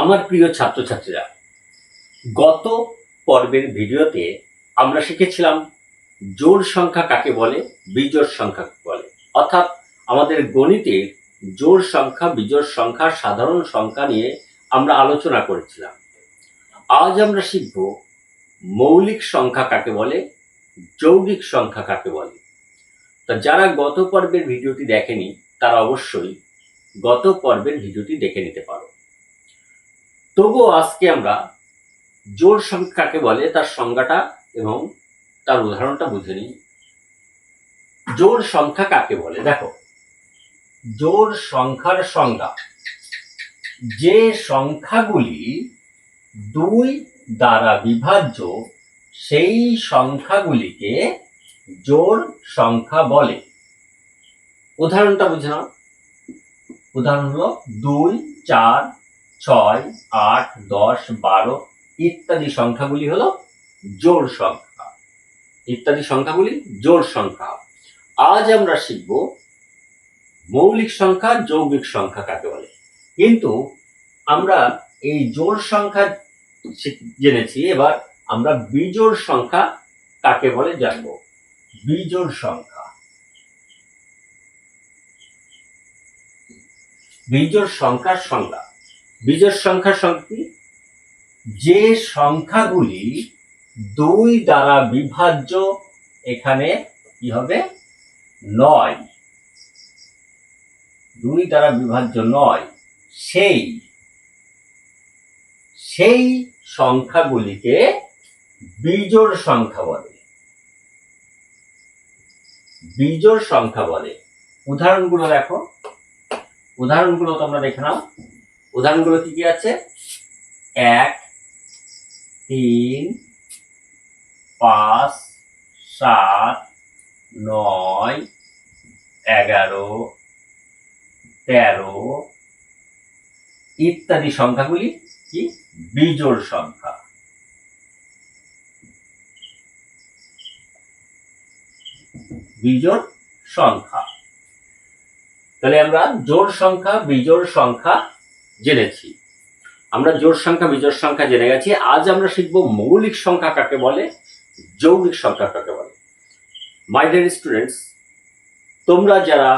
আমার প্রিয় ছাত্রছাত্রীরা, গত পর্বের ভিডিওতে আমরা শিখেছিলাম জোড় সংখ্যা কাকে বলে, বিজোড় সংখ্যা কাকে বলে। অর্থাৎ আমাদের গণিতের জোড় সংখ্যা, বিজোড় সংখ্যা, সাধারণ সংখ্যা নিয়ে আমরা আলোচনা করেছিলাম। আজ আমরা শিখব মৌলিক সংখ্যা কাকে বলে, যৌগিক সংখ্যা কাকে বলে। তা যারা গত পর্বের ভিডিওটি দেখেনি তারা অবশ্যই গত পর্বের ভিডিওটি দেখে নিতে পারো। তবুও আজকে আমরা জোড় সংখ্যা কাকে বলে তার সংজ্ঞাটা এবং তার উদাহরণটা বুঝে নিই। জোড় সংখ্যা কাকে বলে? দেখো, জোড় সংখ্যার সংজ্ঞা: যে সংখ্যাগুলি দুই দ্বারা বিভাজ্য সেই সংখ্যাগুলিকে জোড় সংখ্যা বলে। উদাহরণটা বুঝে নাও। উদাহরণ হলো 2, 4, 6, 8, 10, 12 ইত্যাদি সংখ্যাগুলি হলো জোড় সংখ্যা। ইত্যাদি সংখ্যাগুলি জোড় সংখ্যা। আজ আমরা শিখব মৌলিক সংখ্যা, যৌগিক সংখ্যা কাকে বলে। কিন্তু আমরা এই জোড় সংখ্যা জেনেছি, এবার আমরা বিজোড় সংখ্যা কাকে বলে জানবো। বিজোড় সংখ্যা, বিজোড় সংখ্যার সংজ্ঞা: বিজোড় সংখ্যার সংখ্যা যে সংখ্যাগুলি দুই দ্বারা বিভাজ্য, এখানে কি হবে? নয়। দুই দ্বারা বিভাজ্য নয়, সেই সংখ্যাগুলিকে বিজোড় সংখ্যা বলে। বিজোড় সংখ্যা বলে। উদাহরণগুলো দেখো, উদাহরণগুলো তোমরা দেখে নাও। উদাহরণগুলো কি কি আছে? 1, 3, 5, 7, 9, 11, 13 ইত্যাদি সংখ্যাগুলি কি? বিজোড় সংখ্যা। বিজোড় সংখ্যা। তাহলে আমরা জোড় সংখ্যা, বিজোড় সংখ্যা জেনেছি। আমরা জোড় সংখ্যা, বিজোড় সংখ্যা জেনে গেছি। আজ আমরা শিখব মৌলিক সংখ্যা কাকে বলে, যৌগিক সংখ্যা কাকে বলে। মাই ডিয়ার স্টুডেন্টস, তোমরা যারা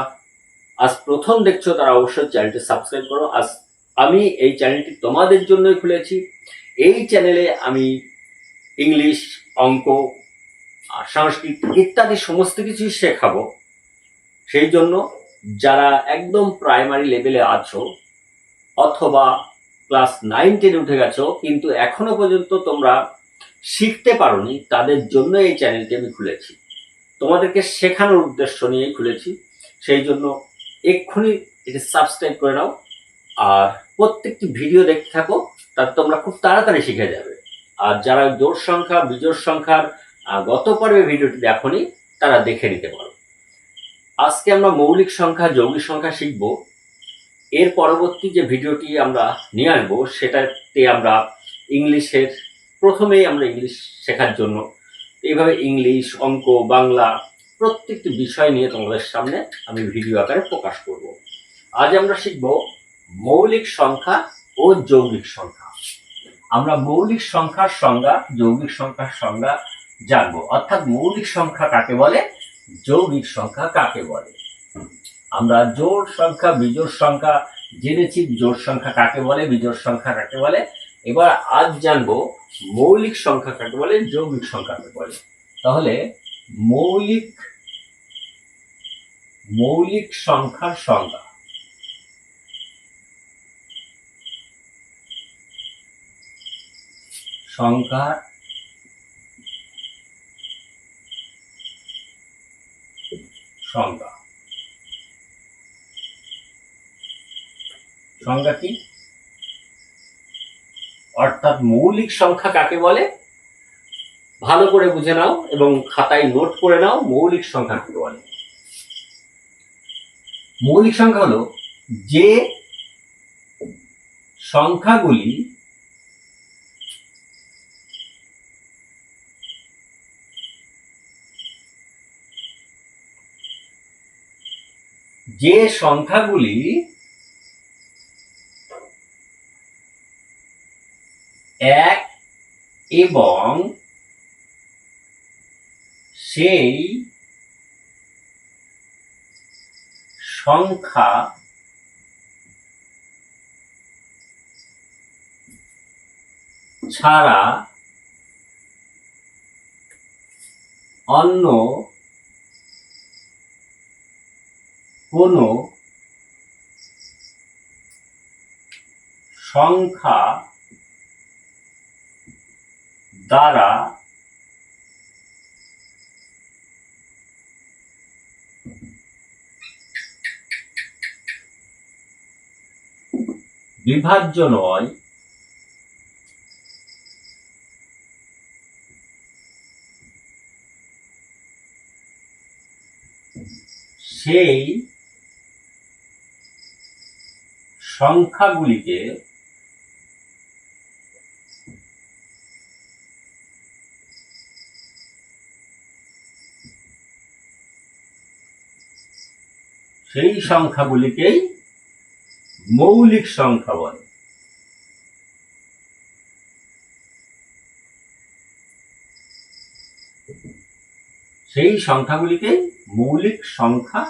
আজ প্রথম দেখছো তারা অবশ্যই চ্যানেলটি সাবস্ক্রাইব করো। আজ আমি এই চ্যানেলটি তোমাদের জন্যই খুলেছি। এই চ্যানেলে আমি ইংলিশ, অঙ্ক, সংস্কৃত ইত্যাদি সমস্ত কিছুই শেখাবো। সেই জন্য যারা একদম প্রাইমারি লেভেলে আছো অথবা ক্লাস 9, 10 উঠে গেছো কিন্তু এখনো পর্যন্ত তোমরা শিখতে পারোনি, তাদের জন্য এই চ্যানেলটি আমি খুলেছি। তোমাদেরকে শেখানোর উদ্দেশ্য নিয়েই খুলেছি। সেই জন্য এক্ষুনি এটি সাবস্ক্রাইব করে নাও আর প্রত্যেকটি ভিডিও দেখতে থাকো, তাতে তোমরা খুব তাড়াতাড়ি শিখে যাবে। আর যারা জোড় সংখ্যা, বিজোড় সংখ্যার গত পর্বে ভিডিওটি দেখোনি তারা দেখে নিতে পারো। আজকে আমরা মৌলিক সংখ্যা, যৌগিক সংখ্যা শিখব। এর পরবর্তী যে ভিডিওটি আমরা নিয়ে আসবো সেটাতে আমরা ইংলিশের, প্রথমেই আমরা ইংলিশ শেখার জন্য এইভাবে ইংলিশ, অঙ্ক, বাংলা প্রত্যেকটি বিষয় নিয়ে তোমাদের সামনে আমি ভিডিও আকারে প্রকাশ করব। আজ আমরা শিখব মৌলিক সংখ্যা ও যৌগিক সংখ্যা। আমরা মৌলিক সংখ্যার সংজ্ঞা, যৌগিক সংখ্যার সংজ্ঞা জানবো। অর্থাৎ মৌলিক সংখ্যা কাকে বলে, যৌগিক সংখ্যা কাকে বলে। আমরা জোড় সংখ্যা, বিজোড় সংখ্যা জেনেছি। জোড় সংখ্যা কাকে বলে, বিজোড় সংখ্যা কাকে বলে। এবার আজ জানবো মৌলিক সংখ্যা কাকে বলে, যৌগিক সংখ্যা কাকে বলে। তাহলে মৌলিক সংখ্যার সংজ্ঞা: সংখ্যার সংজ্ঞা। সংজ্ঞা কি? অর্থাৎ মৌলিক সংখ্যা কাকে বলে ভালো করে বুঝে নাও এবং খাতায় নোট করে নাও। মৌলিক সংখ্যা কাকে বলে? মৌলিক সংখ্যা হলো যে সংখ্যাগুলি এক এবং সেই সংখ্যা ছাড়া অন্য কোনো সংখ্যা দ্বারা বিভাজ্য নয় সেই সংখ্যাগুলিকে মৌলিক সংখ্যা বলে। সেই সংখ্যাগুলিকে মৌলিক সংখ্যা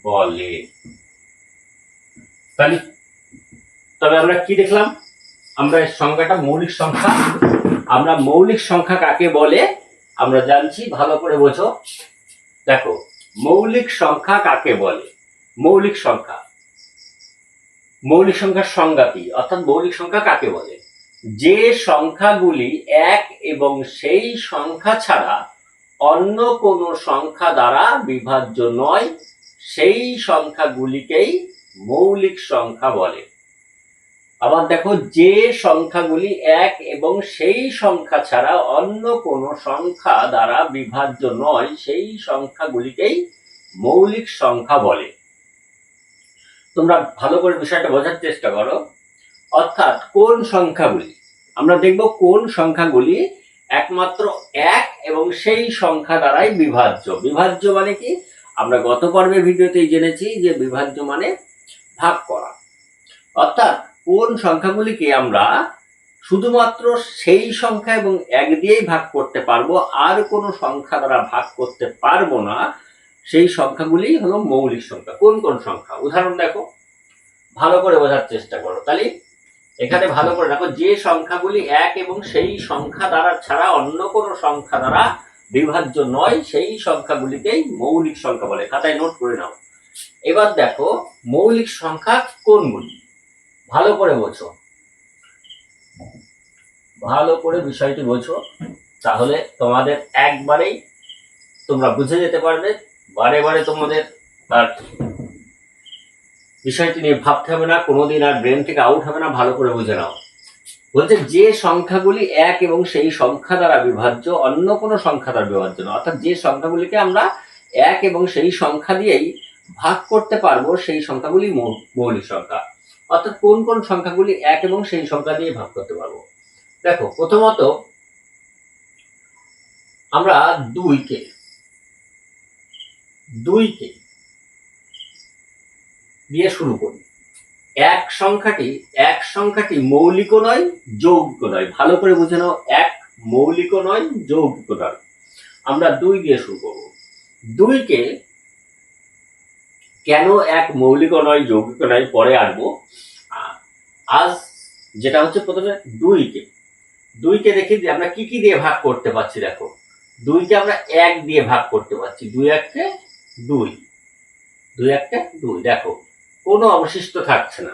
বলে। তাহলে তবে আমরা কি দেখলাম? আমরা এই সংখ্যাটা মৌলিক সংখ্যা। আমরা মৌলিক সংখ্যা কাকে বলে আমরা জানছি, ভালো করে বোঝো। দেখো, মৌলিক সংখ্যা কাকে বলে? মৌলিক সংখ্যার সংজ্ঞা কি, অর্থাৎ মৌলিক সংখ্যা কাকে বলে? যে সংখ্যাগুলি এক এবং সেই সংখ্যা ছাড়া অন্য কোনো সংখ্যা দ্বারা বিভাজ্য নয়, সেই সংখ্যাগুলিকেই মৌলিক সংখ্যা বলে। আবার দেখো, যে সংখ্যাগুলি এক এবং সেই সংখ্যা ছাড়া অন্য কোনো সংখ্যা দ্বারা বিভাজ্য নয়, সেই সংখ্যাগুলিকেই মৌলিক সংখ্যা বলে। তোমরা ভালো করে বিষয়টা বোঝার চেষ্টা করো। অর্থাৎ কোন সংখ্যাগুলি, আমরা দেখব কোন সংখ্যাগুলি একমাত্র এক এবং সেই সংখ্যা দ্বারাই বিভাজ্য। বিভাজ্য মানে কি? আমরা গত পর্বে ভিডিওতেই জেনেছি যে বিভাজ্য মানে ভাগ করা। অর্থাৎ কোন সংখ্যাগুলিকে আমরা শুধুমাত্র সেই সংখ্যা এবং এক দিয়েই ভাগ করতে পারবো, আর কোনো সংখ্যা দ্বারা ভাগ করতে পারবো না, সেই সংখ্যাগুলি হলো মৌলিক সংখ্যা। কোন কোন সংখ্যা? উদাহরণ দেখো, ভালো করে বোঝার চেষ্টা করো। তাহলে এখানে ভালো করে দেখো, যে সংখ্যাগুলি এক এবং সেই সংখ্যা দ্বারা ছাড়া অন্য কোনো সংখ্যা দ্বারা বিভাজ্য নয়, সেই সংখ্যাগুলিকেই মৌলিক সংখ্যা বলে। খাতায় নোট করে নাও। এবার দেখো মৌলিক সংখ্যা কোনগুলি, ভালো করে বোঝো, ভালো করে বিষয়টি বোঝো, তাহলে তোমাদের একবারেই তোমরা বুঝে যেতে পারবে। বারে বারে তোমাদের আর বিষয়টি নিয়ে ভাবতে হবে না, কোনোদিন আর ব্রেন থেকে আউট হবে না। ভালো করে বুঝে নাও। বলছে যে সংখ্যাগুলি এক এবং সেই সংখ্যা দ্বারা বিভাজ্য, অন্য কোনো সংখ্যা দ্বারা বিভাজ্য না। অর্থাৎ যে সংখ্যাগুলিকে আমরা এক এবং সেই সংখ্যা দিয়েই ভাগ করতে পারবো, সেই সংখ্যাগুলি মৌলিক সংখ্যা। অর্থাৎ কোন কোন সংখ্যাগুলি এক এবং সেই সংখ্যা দিয়ে ভাগ করতে পারবো? দেখো, প্রথমত আমরা দুইকে দিয়ে শুরু করি। এক সংখ্যাটি মৌলিকও নয়, যৌগিক নয়। ভালো করে বুঝে নাও, এক মৌলিকও নয়, যৌগিক নয়। আমরা দুই দিয়ে শুরু করবো। দুইকে কেন এক মৌলিক নয়, যৌগিক নয়, পরে আসবো। আজ যেটা হচ্ছে, প্রথমে দুইকে দেখি যে আমরা কি কি দিয়ে ভাগ করতে পারছি। দেখো, দুইকে আমরা এক দিয়ে ভাগ করতে পারছি। দুই একে দুই। দেখো, কোনো অবশিষ্ট থাকছে না।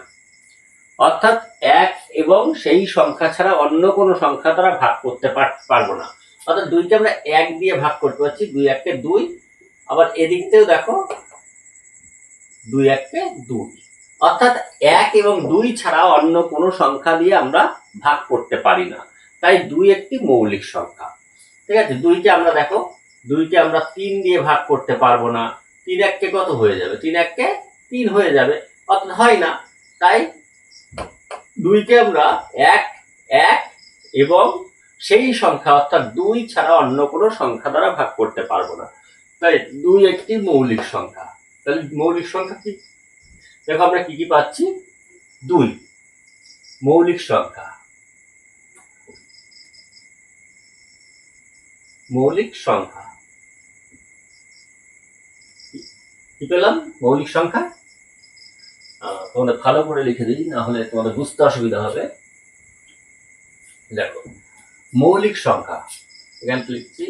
অর্থাৎ এক এবং সেই সংখ্যা ছাড়া অন্য কোনো সংখ্যা দ্বারা ভাগ করতে পারবো না। অর্থাৎ দুইকে আমরা এক দিয়ে ভাগ করতে পারছি। দুই একে দুই। আবার এদিক থেকেও দেখো, দুই একে দুই। অর্থাৎ এক এবং দুই ছাড়া অন্য কোনো সংখ্যা দিয়ে আমরা ভাগ করতে পারি না। তাই দুই একটি মৌলিক সংখ্যা। ঠিক আছে, দুইকে আমরা তিন দিয়ে ভাগ করতে পারবো না। তিন এককে কত হয়ে যাবে? তিন এককে তিন হয়ে যাবে, অর্থাৎ হয় না। তাই দুইকে আমরা এক এবং সেই সংখ্যা, অর্থাৎ দুই ছাড়া অন্য কোনো সংখ্যা দ্বারা ভাগ করতে পারবো না। তাই দুই একটি মৌলিক সংখ্যা। তাহলে মৌলিক সংখ্যা কি? দেখো, আমরা কি কি পাচ্ছি। 2 মৌলিক সংখ্যা। মৌলিক সংখ্যা কি পেলাম? মৌলিক সংখ্যা। তোমাদের ভালো করে লিখে দিই, না হলে তোমাদের বুঝতে অসুবিধা হবে। দেখো, মৌলিক সংখ্যা এখানে লিখছি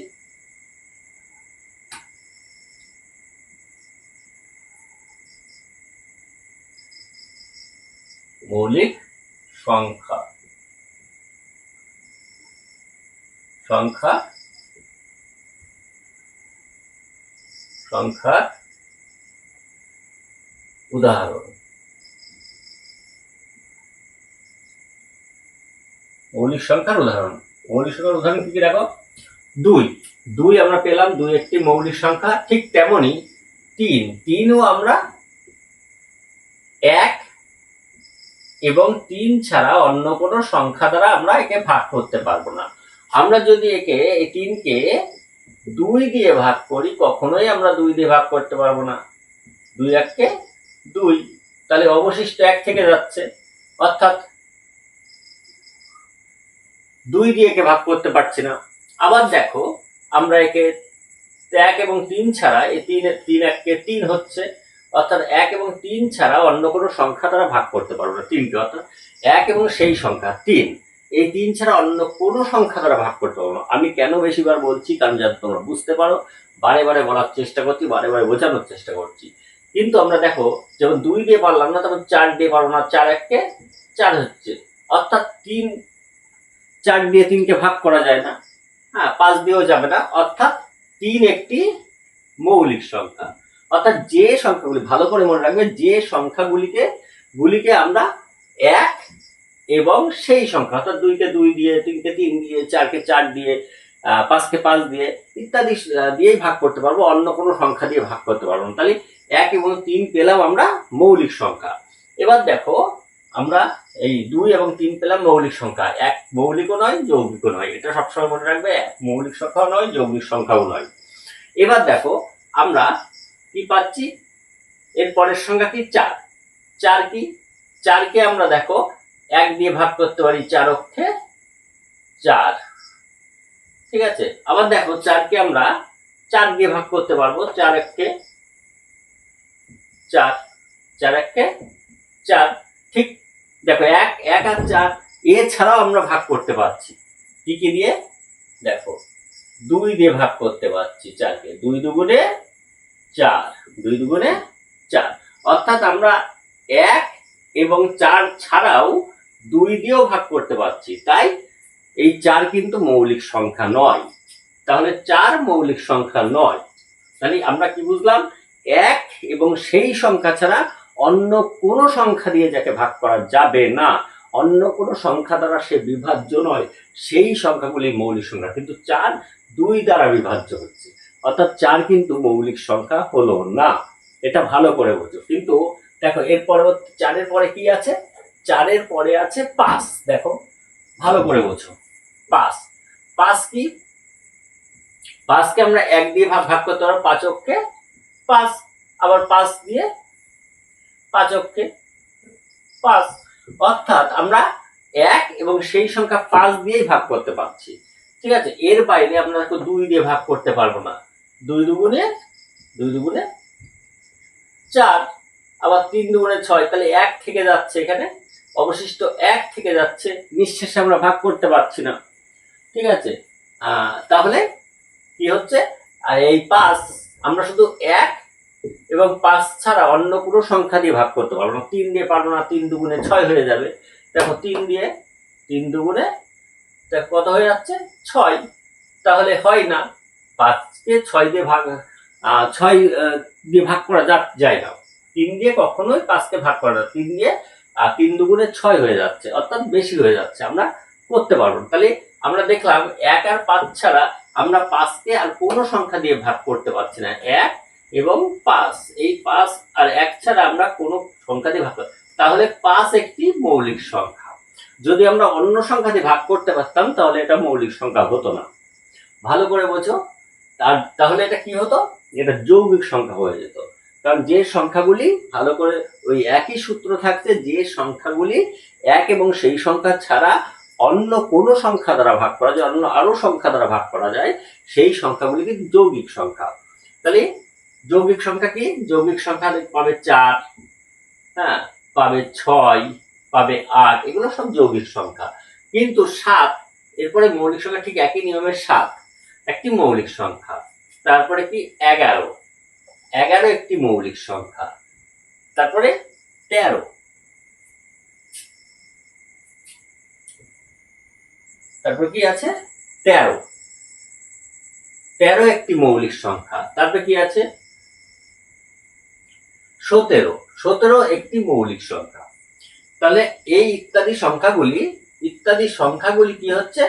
মৌলিক সংখ্যা। সংখ্যা সংখ্যার উদাহরণ। মৌলিক সংখ্যার উদাহরণ। মৌলিক সংখ্যার উদাহরণ কি কি দেখো? 2 আমরা পেলাম, 2 একটি মৌলিক সংখ্যা। ঠিক তেমনি 3ও আমরা 1 এবং 3 ছাড়া অন্য কোনো সংখ্যা দ্বারা আমরা একে ভাগ করতে পারবো না। আমরা যদি এই 3কে 2 দিয়ে ভাগ করি, কখনোই আমরা 2 দিয়ে ভাগ করতে পারবো না। 2 1 2, তাহলে অবশিষ্ট 1 থেকে যাচ্ছে, অর্থাৎ 2 দিয়ে একে ভাগ করতে পারছি না। আবার দেখো, আমরা একে 1 এবং 3 ছাড়া, এই 3 1 3 হচ্ছে, অর্থাৎ 1 এবং 3 ছাড়া অন্য কোনো সংখ্যা দ্বারা ভাগ করতে পারবো না 3কে, অর্থাৎ 1 এবং সেই সংখ্যা 3, এই 3 ছাড়া অন্য কোনো সংখ্যা দ্বারা ভাগ করতে পারবো না। আমি কেন বেশিবার বলছি, কারণ যাতে তোমরা বুঝতে পারো, বারে বারে বলার চেষ্টা করছি, বারে বারে বোঝানোর চেষ্টা করছি। কিন্তু আমরা দেখো, যখন 2 দিয়ে পারলাম না, তখন 4 দিয়ে পারবো না। 4 1 4 হচ্ছে, অর্থাৎ 4 দিয়ে 3কে ভাগ করা যায় না। 5 দিয়েও যাবে না, অর্থাৎ 3 একটি মৌলিক সংখ্যা। অর্থাৎ যে সংখ্যাগুলি, ভালো করে মনে রাখবে, যে সংখ্যাগুলিকে আমরা 1 এবং সেই সংখ্যা, অর্থাৎ 2কে 2 দিয়ে, 3কে 3 দিয়ে, 4কে 4 দিয়ে, 5কে 5 দিয়ে ইত্যাদি দিয়েই ভাগ করতে পারবো, অন্য কোনো সংখ্যা দিয়ে ভাগ করতে পারবো না। তাহলে 1 এবং 3 পেলাম আমরা মৌলিক সংখ্যা। এবার দেখো, আমরা এই 2 এবং 3 পেলাম মৌলিক সংখ্যা। 1 মৌলিকও নয়, যৌগিকও নয়, এটা সবসময় মনে রাখবে। 1 মৌলিক সংখ্যাও নয়, যৌগিক সংখ্যাও নয়। এবার দেখো, আমরা কি পাচ্ছি? এর পরের সংখ্যা কি? 4। 4 কি? 4কে আমরা দেখো 1 দিয়ে ভাগ করতে পারি, 4 অক্ষে 4। ঠিক আছে। আবার দেখো, 4কে আমরা 4 দিয়ে ভাগ করতে পারবো, 4 1 4, 4 1 4। ঠিক দেখো, 1 1 আর 4 এছাড়াও আমরা ভাগ করতে পারছি। কি কি দিয়ে? দেখো, 2 দিয়ে ভাগ করতে পারছি 4কে। 2 দুগুণে 4, 2 দুগুণে 4, অর্থাৎ আমরা 1 এবং 4 ছাড়াও 2 দিয়েও ভাগ করতে পারছি। তাই এই 4 কিন্তু মৌলিক সংখ্যা নয়। তাহলে 4 মৌলিক সংখ্যা নয়। তাহলে আমরা কি বুঝলাম? 1 এবং সেই সংখ্যা ছাড়া অন্য কোনো সংখ্যা দিয়ে যাকে ভাগ করা যাবে না, অন্য কোনো সংখ্যা দ্বারা সে বিভাজ্য নয়, সেই সংখ্যাগুলি মৌলিক সংখ্যা। কিন্তু 4 2 দ্বারা বিভাজ্য হচ্ছে, অর্থাৎ 4 কিন্তু মৌলিক সংখ্যা হলো না। এটা ভালো করে বোঝো। কিন্তু দেখো, এর পরবর্তী 4-এর পরে কি আছে? 4-এর পরে আছে 5। দেখো, ভালো করে বোঝো। 5 কি? 5কে আমরা 1 দিয়ে ভাগ করতে পারবো, 5 অক্ষে 5। আবার 5 দিয়ে 5 অক্ষে 5, অর্থাৎ আমরা 1 এবং সেই সংখ্যা 5 দিয়েই ভাগ করতে পারছি। ঠিক আছে। এর বাইরে আমরা 2 দিয়ে ভাগ করতে পারবো না। 2 দুগুণে 4, আবার 3 দুগুণে 6, তাহলে 1 থেকে যাচ্ছে, এখানে অবশিষ্ট 1 থেকে যাচ্ছে, নিঃশেষে আমরা ভাগ করতে পারছি না। ঠিক আছে। তাহলে কি হচ্ছে? এই 5 আমরা শুধু 1 এবং 5 ছাড়া অন্য কোনো সংখ্যা দিয়ে ভাগ করতে পারবো না। 3 দিয়ে পারবো না, 3 দুগুণে 6 হয়ে যাবে। দেখো, 3 দুগুণে কত হয়ে যাচ্ছে? 6। তাহলে হয় না, 5কে 6 দিয়ে ভাগ 6 দিয়ে ভাগ করা যায় না। 3 দিয়ে কখনোই 5কে ভাগ করা যায়। 3 দিয়ে 3 দুগুণে 6 হয়ে যাচ্ছে, অর্থাৎ বেশি হয়ে যাচ্ছে, আমরা করতে পারবো না। তাহলে আমরা দেখলাম 1 আর 5 ছাড়া আমরা 5কে আর কোনো সংখ্যা দিয়ে ভাগ করতে পারছি না। 1 এবং 5, এই 5 আর 1 ছাড়া আমরা কোনো সংখ্যা দিয়ে ভাগ করতে, তাহলে 5 একটি মৌলিক সংখ্যা। যদি আমরা অন্য সংখ্যা দিয়ে ভাগ করতে পারতাম, তাহলে এটা মৌলিক সংখ্যা হতো না। ভালো করে বোঝো। তাহলে এটা কি হতো? এটা যৌগিক সংখ্যা হয়ে যেত। কারণ যে সংখ্যাগুলি ভালো করে ওই একই সূত্র থাকছে, যে সংখ্যাগুলি এক এবং সেই সংখ্যা ছাড়া অন্য কোনো সংখ্যা দ্বারা ভাগ করা যায়, অন্য আরো সংখ্যা দ্বারা ভাগ করা যায়, সেই সংখ্যাগুলি কিন্তু যৌগিক সংখ্যা। তাহলে যৌগিক সংখ্যা কি? যৌগিক সংখ্যা পাবে 4, হ্যাঁ, পাবে 6, পাবে 8, এগুলো সব যৌগিক সংখ্যা। কিন্তু 7, এরপরে মৌলিক সংখ্যা ঠিক একই নিয়মের 7 একটি মৌলিক সংখ্যা। তারপরে কি 11, 11 একটি মৌলিক সংখ্যা। তারপরে 13, তারপর কি আছে 13, 13 একটি মৌলিক সংখ্যা। তারপরে কি আছে 17, 17 একটি মৌলিক সংখ্যা। তাহলে এই ইত্যাদি সংখ্যাগুলি কি হচ্ছে?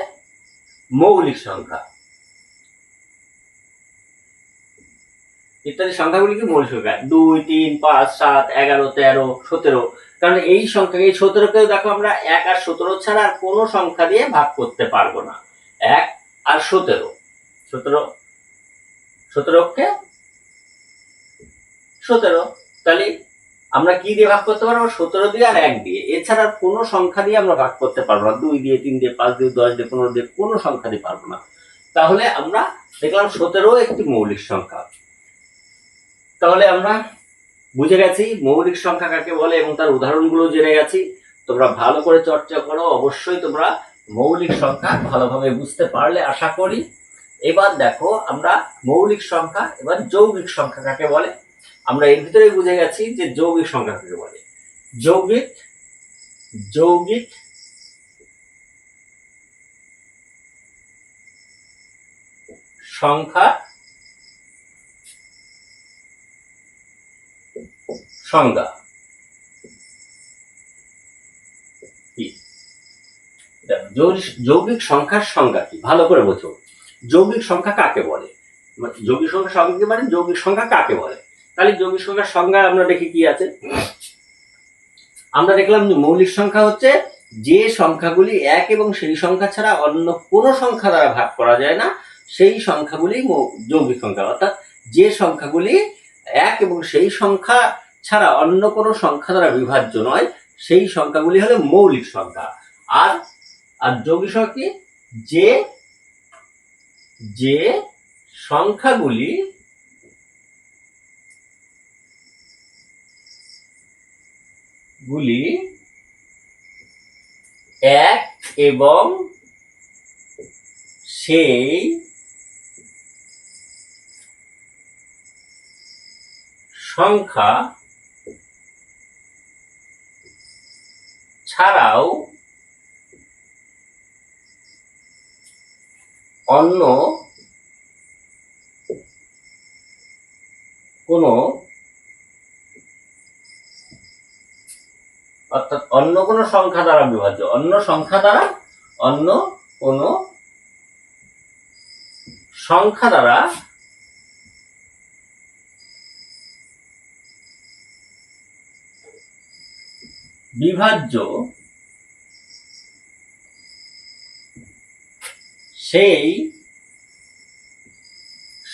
মৌলিক সংখ্যা। ইত্যাদি সংখ্যাগুলি কি মৌলিক সংখ্যা? 2, 3, 5, 7, 11, 13, 17। কারণ এই সংখ্যা, এই 17কেও দেখো আমরা 1 আর 17 ছাড়া আর কোনো সংখ্যা দিয়ে ভাগ করতে পারবো না। 1 আর 17, 17কে 17। তাহলে আমরা কি দিয়ে ভাগ করতে পারবো? 17 দিয়ে আর 1 দিয়ে, এছাড়া কোনো সংখ্যা দিয়ে আমরা ভাগ করতে পারবো না। 2 দিয়ে, 3 দিয়ে, 5 দিয়ে, 10 দিয়ে, 15 দিয়ে, কোনো সংখ্যা দিয়ে পারবো না। তাহলে আমরা দেখলাম 17 একটি মৌলিক সংখ্যা। তাহলে আমরা বুঝে গেছি মৌলিক সংখ্যা কাকে বলে এবং তার উদাহরণগুলো জেনে গেছি। তোমরা ভালো করে চর্চা করো, অবশ্যই তোমরা মৌলিক সংখ্যা ভালোভাবে বুঝতে পারলে আশা করি। এবার দেখো আমরা মৌলিক সংখ্যা, এবার যৌগিক সংখ্যা কাকে বলে আমরা এর ভিতরে বুঝে গেছি যে যৌগিক সংখ্যা কাকে বলে। যৌগিক যৌগিক সংখ্যা সংজ্ঞা কি? যৌগিক সংখ্যার সংজ্ঞা কি ভালো করে বোঝো। যৌগিক সংখ্যা কাকে বলে? যৌগিক সংখ্যার সংজ্ঞা কি, মানে যৌগিক সংখ্যা কাকে বলে? তাহলে যৌগিক সংখ্যার সংজ্ঞা আমরা দেখি কি আছে। আমরা দেখলাম যে মৌলিক সংখ্যা হচ্ছে যে সংখ্যাগুলি এক এবং সেই সংখ্যা ছাড়া অন্য কোনো সংখ্যা দ্বারা ভাগ করা যায় না, সেই সংখ্যাগুলি যৌগিক সংখ্যা। অর্থাৎ যে সংখ্যাগুলি এক এবং সেই সংখ্যা ছাড়া অন্য কোনো সংখ্যা দ্বারা বিভাজ্য নয়, সেই সংখ্যাগুলি হলো মৌলিক সংখ্যা। আর আর যৌগিক সংখ্যা কি? যে সংখ্যাগুলি এক এবং সেই সংখ্যা ছাড়াও অন্য কোনো, অর্থাৎ অন্য কোনো সংখ্যা দ্বারা বিভাজ্য, অন্য কোনো সংখ্যা দ্বারা বিভাজ্য সেই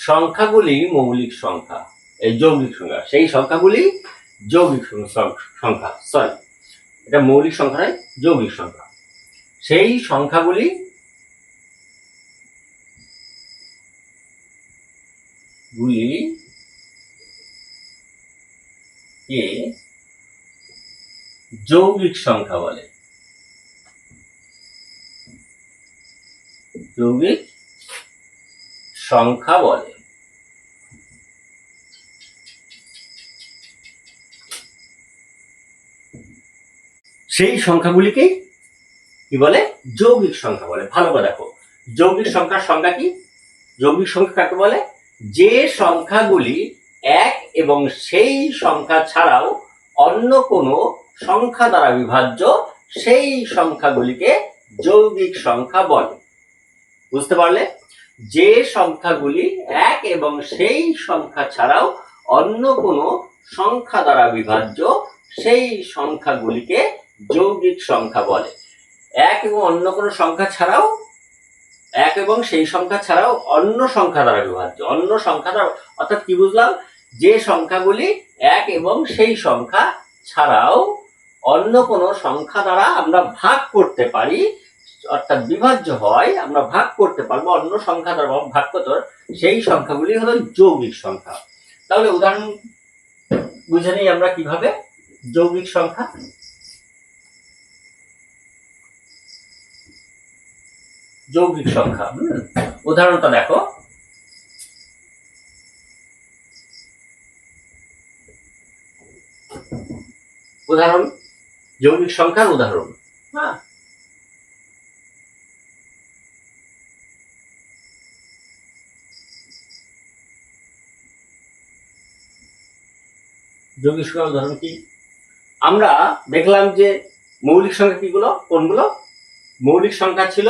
সংখ্যাগুলি মৌলিক সংখ্যা, এই যৌগিক সংখ্যা। সেই সংখ্যাগুলি যৌগিক সংখ্যা, সরি, এটা মৌলিক সংখ্যা নয়, যৌগিক সংখ্যা। সেই সংখ্যাগুলি কে যৌগিক সংখ্যা বলে। যৌগিক সংখ্যা বলে। সেই সংখ্যাগুলিকে কি বলে? যৌগিক সংখ্যা বলে। ভালো করে দেখো যৌগিক সংখ্যার সংজ্ঞা কি। যৌগিক সংখ্যা কাকে বলে? যে সংখ্যাগুলি এক এবং সেই সংখ্যা ছাড়াও অন্য কোনো সংখ্যা দ্বারা বিভাজ্য, সেই সংখ্যাগুলিকে যৌগিক সংখ্যা বলে। বুঝতে পারলে? যে সংখ্যাগুলি এক এবং সেই সংখ্যা ছাড়াও অন্য কোনো সংখ্যা দ্বারা বিভাজ্য, সেই সংখ্যাগুলিকে যৌগিক সংখ্যা বলে। এক এবং অন্য কোনো সংখ্যা ছাড়াও, এক এবং সেই সংখ্যা ছাড়াও অন্য সংখ্যা দ্বারা বিভাজ্য, অন্য সংখ্যা দ্বারা, অর্থাৎ কি বুঝলাম? যে সংখ্যাগুলি এক এবং সেই সংখ্যা ছাড়াও অন্য কোনো সংখ্যা দ্বারা আমরা ভাগ করতে পারি, অর্থাৎ বিভাজ্য হয়, আমরা ভাগ করতে পারবো অন্য সংখ্যা দ্বারা ভাগ করতে পারবো, সেই সংখ্যাগুলি হলো যৌগিক সংখ্যা। তাহলে উদাহরণ বুঝে নিই আমরা কিভাবে। যৌগিক সংখ্যা, যৌগিক সংখ্যা উদাহরণটা দেখো। উদাহরণ, যৌগিক সংখ্যার উদাহরণ। হ্যাঁ, যৌগিক সংখ্যার উদাহরণ কি? আমরা দেখলাম যে মৌলিক সংখ্যা কিগুলো, কোনগুলো? মৌলিক সংখ্যা ছিল,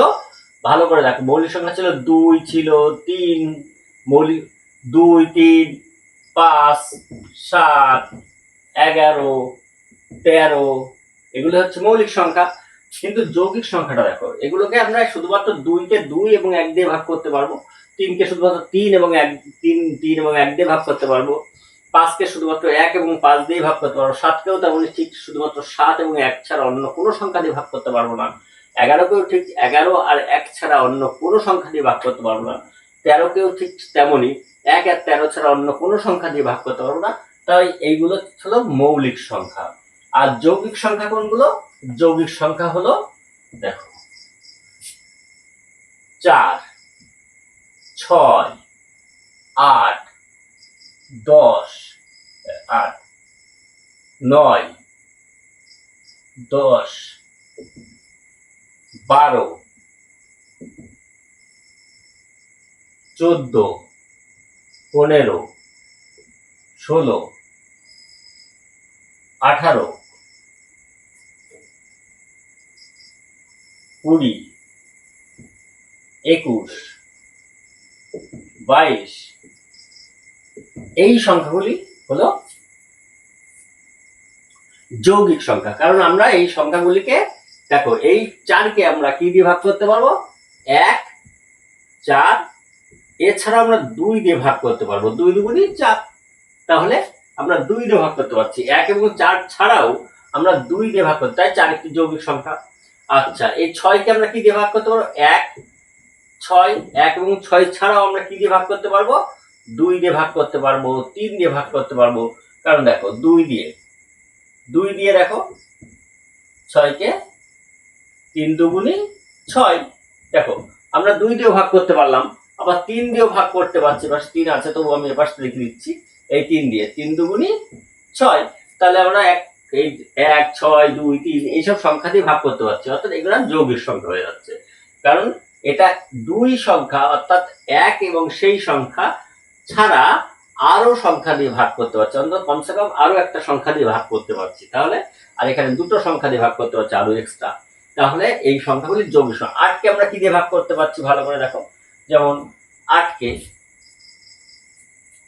ভালো করে দেখো, মৌলিক সংখ্যা ছিল 2, ছিল 3, মৌলিক 2, 3, 5, 7, 11, 13, এগুলো হচ্ছে মৌলিক সংখ্যা। কিন্তু যৌগিক সংখ্যাটা দেখো, এগুলোকে আমরা শুধুমাত্র 2-কে 2 এবং 1 দিয়ে ভাগ করতে পারবো, 3-কে শুধুমাত্র 3 এবং 1 দিয়ে ভাগ করতে পারবো, 5-কে শুধুমাত্র 1 এবং 5 দিয়ে ভাগ করতে পারবো, 7-কেও তেমনই ঠিক শুধুমাত্র 7 এবং 1 ছাড়া অন্য কোনো সংখ্যা দিয়ে ভাগ করতে পারবো না, 11-কেও ঠিক 11 আর 1 ছাড়া অন্য কোনো সংখ্যা দিয়ে ভাগ করতে পারবো না, 13-কেও ঠিক তেমনই 1 আর 13 ছাড়া অন্য কোনো সংখ্যা দিয়ে ভাগ করতে পারবো না। তাই এইগুলো হলো মৌলিক সংখ্যা। আর যৌগিক সংখ্যা কোনগুলো? যৌগিক সংখ্যা হলো, দেখো, 4, 6, 8, 10, 8, 9, 10, 12, 14, 15, 16, 18, 20, 21, 22, এই সংখ্যাগুলি হলো যৌগিক সংখ্যা। কারণ আমরা এই সংখ্যাগুলিকে, দেখো, এই 4-কে আমরা কি দিয়ে ভাগ করতে পারবো? 1, 4, এছাড়া আমরা 2 দিয়ে ভাগ করতে পারবো, 2 দুগুণে 4, তাহলে আমরা 2 দিয়ে ভাগ করতে পারছি। 1 এবং 4 ছাড়াও আমরা 2 দিয়ে ভাগ করতে, তাই 4 একটি যৌগিক সংখ্যা। আচ্ছা, এই 6-কে আমরা কি দিয়ে ভাগ করতে পারবো? 1, 6, 1 এবং 6 ছাড়াও আমরা কি দিয়ে ভাগ করতে পারবো? 2 দিয়ে ভাগ করতে পারবো, 3 দিয়ে ভাগ করতে পারবো। কারণ দেখো, 2 দিয়ে দেখো, 6-কে 3 দুগুণে 6, দেখো আমরা 2 দিয়েও ভাগ করতে পারলাম, আবার 3 দিয়েও ভাগ করতে পারছি, পাশে 3 আছে, তবু আমি এপাশে লিখে দিচ্ছি এই 3 দিয়ে, 3 দুগুণে 6, তাহলে আমরা 1, 6, 2, 3 এইসব সংখ্যা দিয়ে ভাগ করতে পারছি, অর্থাৎ এগুলো যৌগিক সংখ্যা হয়ে যাচ্ছে। কারণ এটা 2 সংখ্যা, অর্থাৎ 1 এবং সেই সংখ্যা ছাড়া আরো সংখ্যা দিয়ে ভাগ করতে পারছি, অন্তত কমসে কম আরো একটা সংখ্যা দিয়ে ভাগ করতে পারছি, তাহলে আর এখানে 2টো সংখ্যা দিয়ে ভাগ করতে পারছি আরো এক্সট্রা, তাহলে এই সংখ্যাগুলি যৌগিক সংখ্যা। 8-কে আমরা কি দিয়ে ভাগ করতে পারছি ভালো করে দেখো, যেমন 8-কে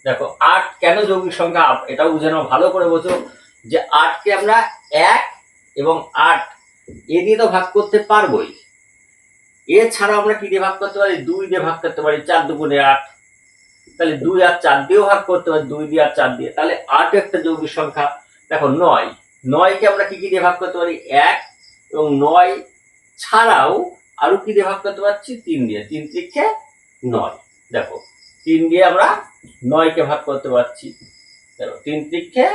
দেখো, 8 কেন যৌগিক সংখ্যা এটাও বুঝে নাও, ভালো করে বোঝো যে 8-কে আমরা 1 এবং 8 এ দিয়ে তো ভাগ করতে পারবোই, এছাড়া আমরা কি দিয়ে ভাগ করতে পারি? 2 দিয়ে ভাগ করতে পারি, 4 দুগুণে 8, তাহলে 2 আর 4 দিয়েও ভাগ করতে পারি, 2 দিয়ে আর 4 দিয়ে, তাহলে 8 একটা যৌগিক সংখ্যা। দেখো 9-কে আমরা কি দিয়ে ভাগ করতে পারি? 1 এবং 9 ছাড়াও আরো কি দিয়ে ভাগ করতে পারছি? 3 দিয়ে, 3 × 9, দেখো 3 দিয়ে আমরা 9-কে ভাগ করতে পারছি, দেখো 3 ×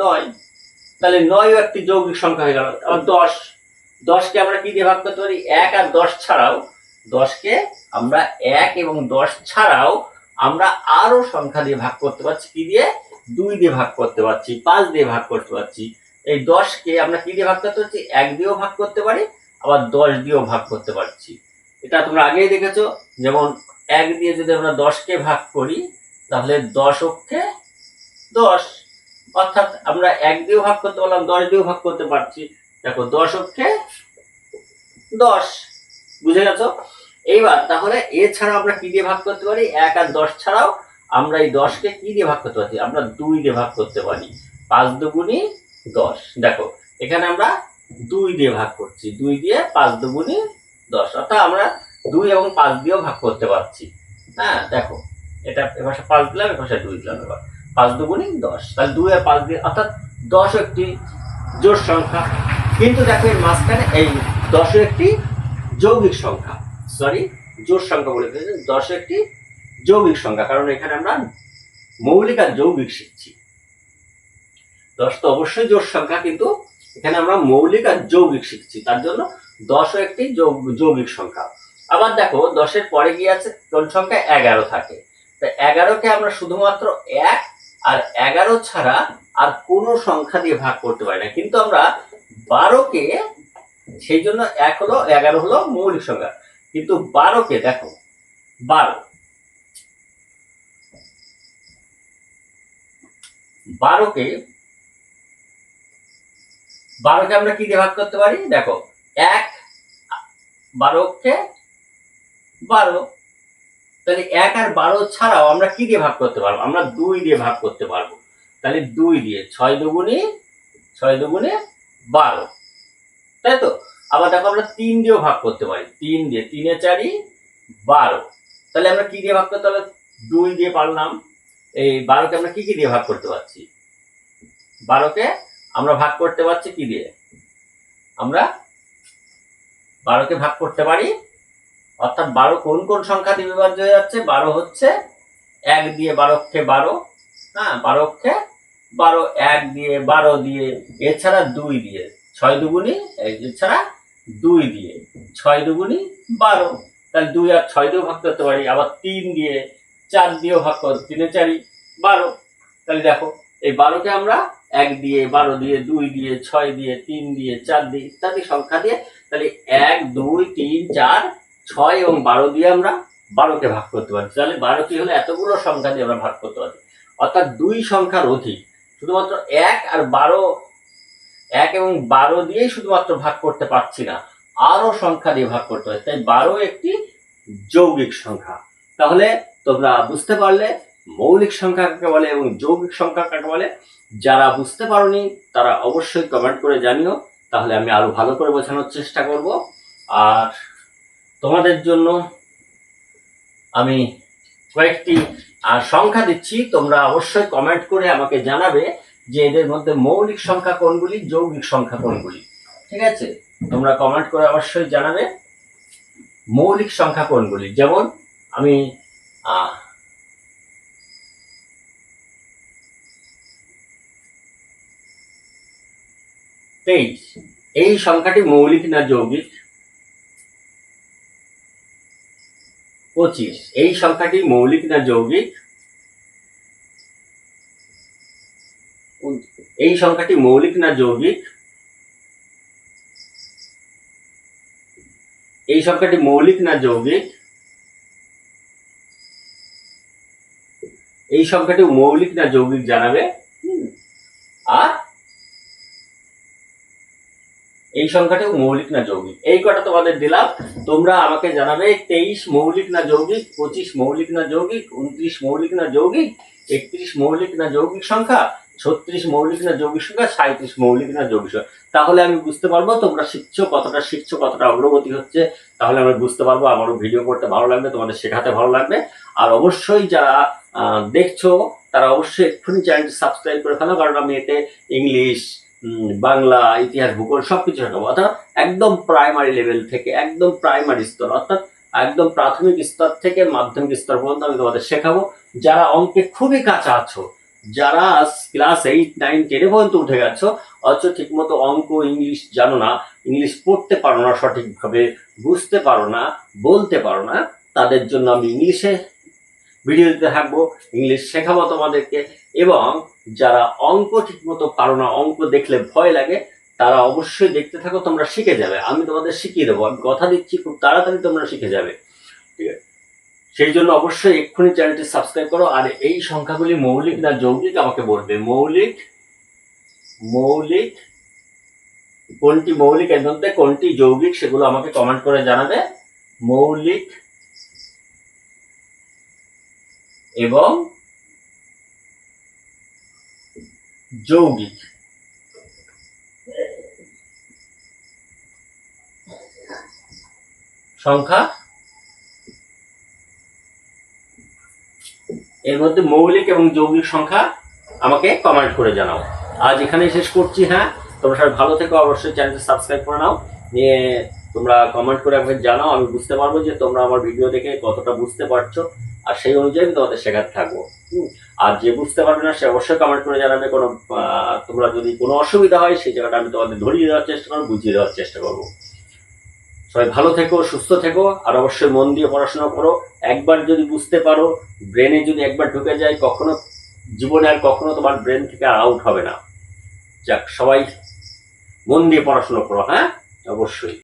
9, তাহলে 9ও একটি যৌগিক সংখ্যা হয়ে গেল। আবার 10-কে আমরা কি দিয়ে ভাগ করতে পারি? 1 আর 10 ছাড়াও, 10-কে আমরা 1 এবং 10 ছাড়াও আমরা আরো সংখ্যা দিয়ে ভাগ করতে পারছি, কি দিয়ে? 2 দিয়ে ভাগ করতে পারছি, 5 দিয়ে ভাগ করতে পারছি। এই 10-কে আমরা কি দিয়ে ভাগ করতে পারছি? 1 দিয়েও ভাগ করতে পারি, আবার 10 দিয়েও ভাগ করতে পারছি। এটা তোমরা আগেই দেখেছো, যেমন 1 দিয়ে যদি আমরা 10-কে ভাগ করি, তাহলে 10 অক্ষে 10, অর্থাৎ আমরা 1 দিয়েও ভাগ করতে পারলাম, 10 দিয়েও ভাগ করতে পারছি, দেখো 10 অক্ষে 10, বুঝে গেছো? এইবার তাহলে এছাড়া আমরা কি দিয়ে ভাগ করতে পারি? 1 আর 10 ছাড়াও আমরা এই 10-কে কি দিয়ে ভাগ করতে পারি? আমরা 2 দিয়ে ভাগ করতে পারি, 5 দুগুণে 10, দেখো এখানে আমরা 2 দিয়ে ভাগ করছি, 2 দিয়ে 5 দুগুণে 10, অর্থাৎ আমরা 2 এবং 5 দিয়েও ভাগ করতে পারছি। হ্যাঁ, দেখো এটা এপাশে 5 দিলাম, এপাশে 2 দিলাম, এবার 5 দুগুণে 10, তাহলে 2 আর 5 দিয়ে অর্থাৎ 10 একটি জোড় সংখ্যা। কিন্তু দেখো এর মাঝখানে এই 10 একটি যৌগিক সংখ্যা, সরি জোড় সংখ্যা বলে ফেলেছি, 10 একটি যৌগিক সংখ্যা, কারণ এখানে আমরা মৌলিক আর যৌগিক শিখছি। 10 তো অবশ্যই জোড় সংখ্যা, কিন্তু এখানে আমরা মৌলিক আর যৌগিক শিখছি, তার জন্য 10 একটি যৌগিক সংখ্যা। আবার দেখো 10-এর পরে কি আছে, কোন সংখ্যা 11 থাকে, তো 11কে আমরা শুধুমাত্র 1 আর 11 ছাড়া আর কোনো সংখ্যা দিয়ে ভাগ করতে পারি না, কিন্তু আমরা 12কে, সেই জন্য 1 হলো 11 হলো মৌলিক সংখ্যা, কিন্তু 12কে দেখো 12কে আমরা কি দিয়ে ভাগ করতে পারি, দেখো 1, 12কে 12, তাহলে 1 আর 12 ছাড়াও আমরা কি দিয়ে ভাগ করতে পারবো, আমরা 2 দিয়ে ভাগ করতে পারবো, তাহলে 2 দিয়ে 6 দুগুণে 12, তাই তো। আবার দেখো আমরা 3 দিয়েও ভাগ করতে পারি, 3 দিয়ে 3 এ 4 12, তাহলে আমরা কি দিয়ে ভাগ করতে পারলাম, 2 দিয়ে পারলাম। এই 12কে আমরা কি দিয়ে ভাগ করতে পারছি, 12কে আমরা ভাগ করতে পারছি কি দিয়ে, আমরা 12কে ভাগ করতে পারি, অর্থাৎ 12 কোন কোন সংখ্যা দিয়ে বিভাজ্য হয়ে যাচ্ছে, 12 হচ্ছে 1 দিয়ে, 12কে 12, হ্যাঁ 12কে 12, 1 দিয়ে 12 দিয়ে, এছাড়া 2 দিয়ে, 6 দুগুণে, এছাড়া 2 দিয়ে 6 দুগুণে 12, তাহলে 2 আর 6 দিয়েও ভাগ করতে পারি, আবার 3 দিয়ে 4 দিয়েও ভাগ করতে, 3 এ 4 12, তাহলে দেখো এই 12কে আমরা 1 দিয়ে, 12 দিয়ে, 2 দিয়ে, 6 দিয়ে, 3 দিয়ে, 4 দিয়ে ইত্যাদি সংখ্যা দিয়ে, তাহলে 1, 2, 3, 4, 6 এবং 12 দিয়ে আমরা 12কে ভাগ করতে পারি। তাহলে 12 কি হলো, এতগুলো সংখ্যা দিয়ে আমরা ভাগ করতে পারি, অর্থাৎ 2 সংখ্যার অধিক, শুধুমাত্র 1 আর 12, 1 এবং 12 দিয়েই শুধুমাত্র ভাগ করতে পারছি না, আরো সংখ্যা দিয়ে ভাগ করতে হয়, তাই 12 একটি যৌগিক সংখ্যা। তাহলে তোমরা বুঝতে পারলে মৌলিক সংখ্যা কাকে বলে এবং যৌগিক সংখ্যা কাকে বলে। যারা বুঝতে পারোনি তারা অবশ্যই কমেন্ট করে জানিও, তাহলে আমি আরো ভালো করে বোঝানোর চেষ্টা করব। আর তোমাদের জন্য আমি কয়েকটি সংখ্যা দিচ্ছি, তোমরা অবশ্যই কমেন্ট করে আমাকে জানাবে যে এদের মধ্যে মৌলিক সংখ্যা কোনগুলি, যৌগিক সংখ্যা কোনগুলি, ঠিক আছে। তোমরা কমেন্ট করে অবশ্যই জানাবে মৌলিক সংখ্যা কোনগুলি। যেমন আমি 23, এই সংখ্যাটি মৌলিক না যৌগিক। 25, এই সংখ্যাটি মৌলিক না যৌগিক। এই সংখ্যাটি মৌলিক না যৌগিক। এই সংখ্যাটি মৌলিক না যৌগিক। এই সংখ্যাটি মৌলিক না যৌগিক জানাবে। আর এই সংখ্যাটিও মৌলিক না যৌগিক। এই কটা তোমাদের দিলাম, তোমরা আমাকে জানাবে 23 মৌলিক না যৌগিক, 25 মৌলিক না যৌগিক, 29 মৌলিক না যৌগিক, 31 মৌলিক না যৌগিক সংখ্যা, 36 মৌলিক না যৌগিক সংখ্যা, 37 মৌলিক না যৌগিক সংখ্যা। তাহলে আমি বুঝতে পারবো তোমরা শিখছো, কতটা অগ্রগতি হচ্ছে, তাহলে আমি বুঝতে পারবো আমারও ভিডিও করতে ভালো লাগবে, তোমাদের শেখাতে ভালো লাগবে। আর অবশ্যই যারা দেখছো তারা অবশ্যই এক্ষুনি চ্যানেলটি সাবস্ক্রাইব করে ফেলো, কারণ আমি এতে ইংলিশ, বাংলা, ইতিহাস, ভূগোল সবকিছু শেখাবো, অর্থাৎ একদম প্রাইমারি লেভেল থেকে, একদম প্রাইমারি স্তর, অর্থাৎ একদম প্রাথমিক স্তর থেকে মাধ্যমিক স্তর পর্যন্ত আমি তোমাদের শেখাবো। যারা অঙ্কে খুবই কাঁচা আছো, যারা ক্লাস 8, 9, 10 পর্যন্ত উঠে গেছো, অথচ ঠিক মতো অঙ্ক, ইংলিশ জানো না, ইংলিশ পড়তে পারো না সঠিকভাবে, বুঝতে পারো না, বলতে পারো না, তাদের জন্য আমি ইংলিশে ভিডিও দিতে থাকবো, ইংলিশ শেখাবো তোমাদেরকে। এবং যারা অঙ্ক ঠিক মতো পারো না, অঙ্ক দেখলে ভয় লাগে, তারা অবশ্যই দেখতে থাকো, তোমরা শিখে যাবে, আমি তোমাদের শিখিয়ে দেবো, আমি কথা দিচ্ছি খুব তাড়াতাড়ি তোমরা শিখে যাবে, ঠিক আছে। সেই জন্য অবশ্যই এক্ষুনি চ্যানেলটি সাবস্ক্রাইব করো। আর এই সংখ্যাগুলি মৌলিক না যৌগিক আমাকে বলবে, মৌলিক কোনটি মৌলিক, এর মধ্যে কোনটি যৌগিক, সেগুলো আমাকে কমেন্ট করে জানাবে। মৌলিক এবং যৌগিক সংখ্যা, এর মধ্যে মৌলিক এবং যৌগিক সংখ্যা আমাকে কমেন্ট করে জানাও। আজ এখানেই শেষ করছি। হ্যাঁ, তোমরা সবাই ভালো থেকো, অবশ্যই চ্যানেলটি সাবস্ক্রাইব করে নাও, নিয়ে তোমরা কমেন্ট করে আমাকে জানাও, আমি বুঝতে পারবো যে তোমরা আমার ভিডিও দেখে কতটা বুঝতে পারছো, আর সেই অনুযায়ী আমি তোমাদের শেখাতে থাকবো। আর যে বুঝতে পারবে না সে অবশ্যই কমেন্ট করে জানাবে। কোনো তোমরা যদি কোনো অসুবিধা হয় সেই জায়গাটা আমি তোমাদের ধরিয়ে দেওয়ার চেষ্টা করবো, বুঝিয়ে দেওয়ার চেষ্টা করবো। সবাই ভালো থেকো, সুস্থ থেকো, আর অবশ্যই মন দিয়ে পড়াশোনা করো। একবার যদি বুঝতে পারো, ব্রেনে যদি একবার ঢুকে যায়, কখনো জীবনে আর কখনো তোমার ব্রেন থেকে আউট হবে না। যাক, সবাই মন দিয়ে পড়াশোনা করো। হ্যাঁ, অবশ্যই।